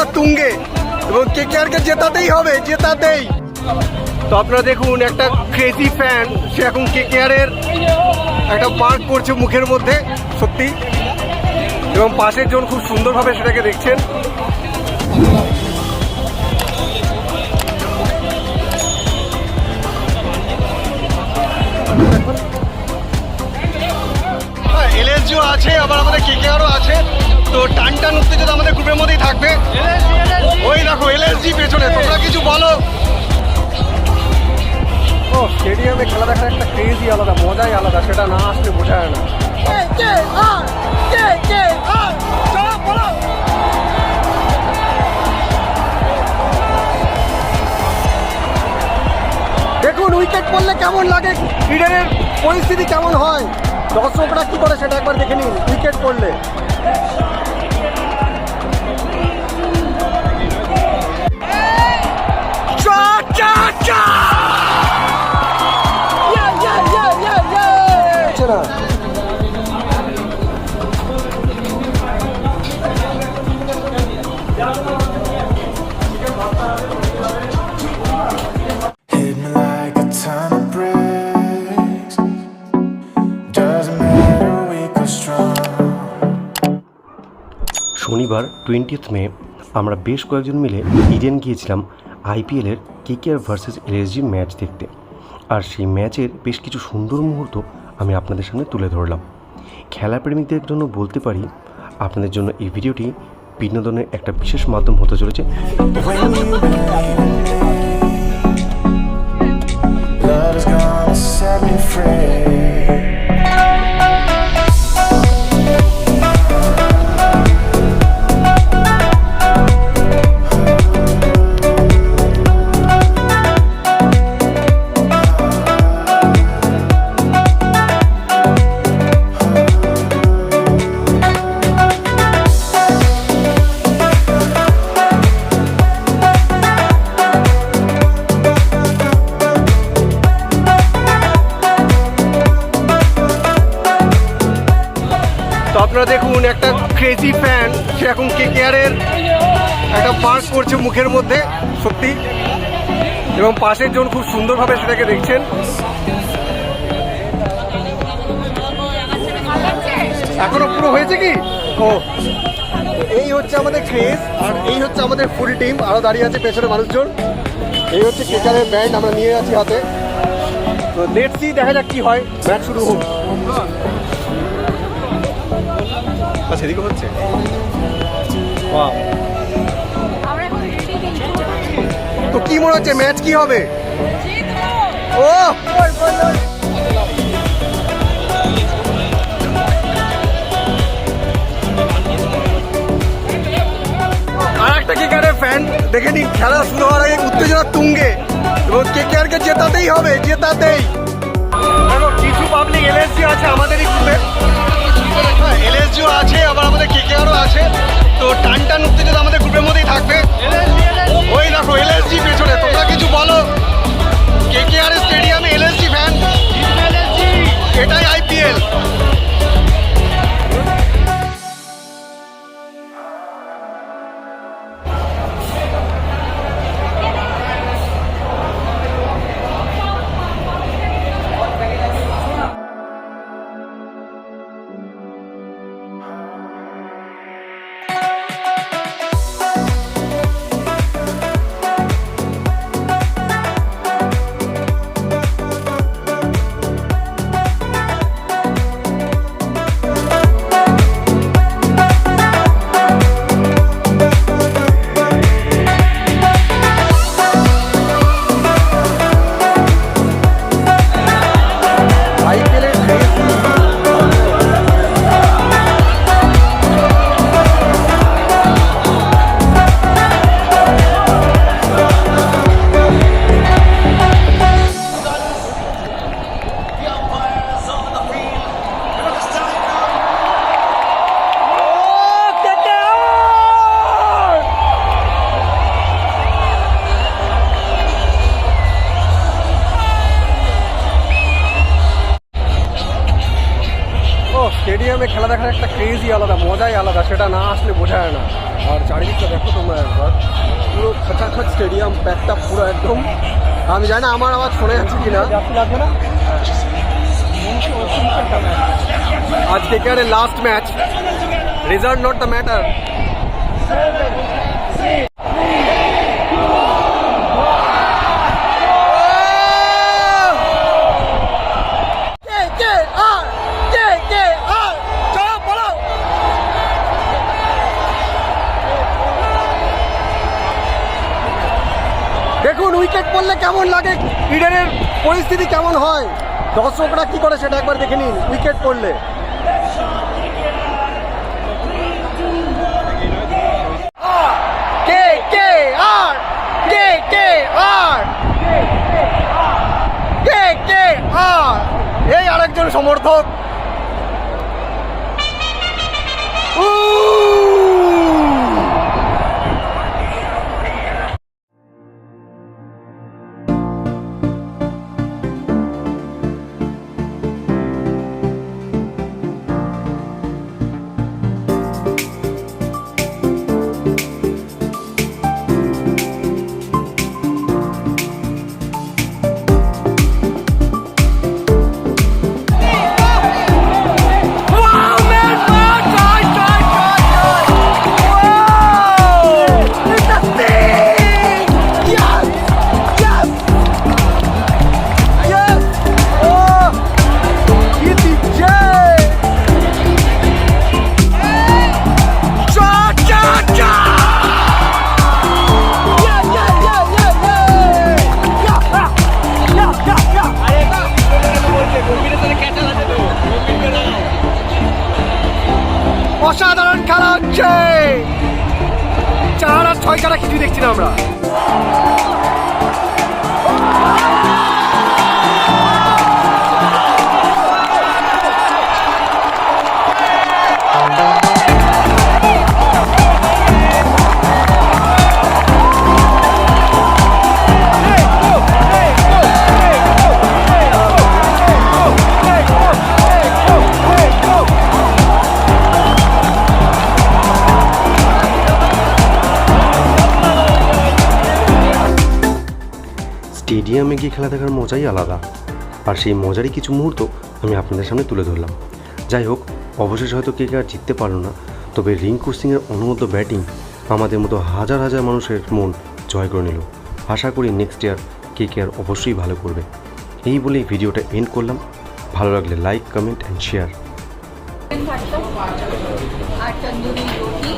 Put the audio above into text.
উত্তেজনা তুঙ্গে এবং KKR কে জেতাতেই হবে, জেতাতেই। তো আপনারা দেখুন, একটা ক্রেজি ফ্যান সে এখন KKR এর একটা মার্ক করছে মুখের মধ্যে, সত্যি। এবং পাশের জন খুব সুন্দরভাবে সেটাকে দেখছেন। LSG আছে, আবার আমাদের KKR আছে। তো টান টান উত্তেজনা আমাদের গ্রুপের মধ্যেই থাকবে। ওই দেখো LSG পেছনে, তোমরা কিছু বলো। ও স্টেডিয়ামে খেলা দেখার একটা ক্রেজই আলাদা, মজাই আলাদা, সেটা না আসলে বোঝা যায় না। দেখুন উইকেট পড়লে কেমন লাগে, ইডেনের পরিস্থিতি কেমন হয়, দর্শকরা কি করে সেটা একবার দেখে নিন। উইকেট পড়লে শনিবার 20 মে আমরা বেশ কয়েকজন মিলে ইডেন গিয়েছিলাম IPL-এর KKR ভার্সেস LSG ম্যাচ দেখতে। আর সেই ম্যাচের বেশ কিছু সুন্দর মুহূর্ত আমি আপনাদের সামনে তুলে ধরলাম। খেলাপ্রেমীদের জন্য বলতে পারি, আপনাদের জন্য এই ভিডিওটি বিনোদনের একটা বিশেষ মাধ্যম হতে চলেছে। তো আপনারা দেখুন, একটা ক্রেজি ফ্যান সে এখন KKR এর একটা মার্ক করছে মুখের মধ্যে, সত্যি। এবং পাশের জন খুব সুন্দরভাবে সেটাকে দেখছেন। এখনো পুরো হয়েছে কি? ও এই হচ্ছে আমাদের ক্রেজ, আর এই হচ্ছে আমাদের ফুল টিম। আরো দাঁড়িয়ে আছে পেছনে মানুষজন। এই হচ্ছে KKR এর ব্যান্ড আমরা নিয়ে আছি হাতে। তো লেটস সি, দেখা যাক কি হয়। ম্যাচ শুরু হোক। সেদিকে হচ্ছে তো কি মনে হচ্ছে, ম্যাচ কি হবে? ও আর একটা KKR এর ফ্যান দেখে নিন, খেলা শুরু হওয়ার আগে উত্তেজনা তুঙ্গে এবং KKR কে জেতাতেই হবে, জেতাতেই। কিছু পাবলিক LSG আছে আমাদেরই গ্রুপে, LSG আছে, আবার আমাদের KKR আছে। তো টান টান উত্তেজনা আমাদের গ্রুপের মধ্যেই থাকবে। ওই দেখো LSG পেছনে, তোমরা কিছু বলো। KKR স্টেডিয়ামে LSG ফ্যান, এটাই IPL। স্টেডিয়ামে খেলা দেখার একটা ক্রেজই আলাদা, মজাই আলাদা, সেটা না আসলে বোঝা যায় না। আর চারিদিকটা দেখো তোমরা একবার, পুরো খাঁচাখাচ স্টেডিয়াম, প্যাকটা পুরো একদম। আমি জানি না আমার আওয়াজ শোনা যাচ্ছে কিনা। আজ KKR এর last match, result not the matter. দেখুন উইকেট পড়লে কেমন লাগে, ইডেনের পরিস্থিতি কেমন হয়, দর্শকরা কি করে সেটা একবার দেখে নিন। উইকেট পড়লে KKR এই আরেকজন সমর্থক। অসাধারণ খেলা হচ্ছে, 4 আর 6 ছাড়া কিছুই দেখছি না আমরা। স্টেডিয়ামে গিয়ে খেলা দেখার মজাই আলাদা, আর সেই মজারই কিছু মুহূর্ত আমি আপনাদের সামনে তুলে ধরলাম। যাই হোক, অবশেষে হয়তো KKR জিততে পারল না, তবে রিঙ্কু সিংয়ের অনবদ্য ব্যাটিং আমাদের মতো হাজার হাজার মানুষের মন জয় করে নিল। আশা করি নেক্সট ইয়ার KKR অবশ্যই ভালো করবে। এই বলেই ভিডিওটা এন্ড করলাম। ভালো লাগলে লাইক, কমেন্ট অ্যান্ড শেয়ার। আর তন্দুরি রুটি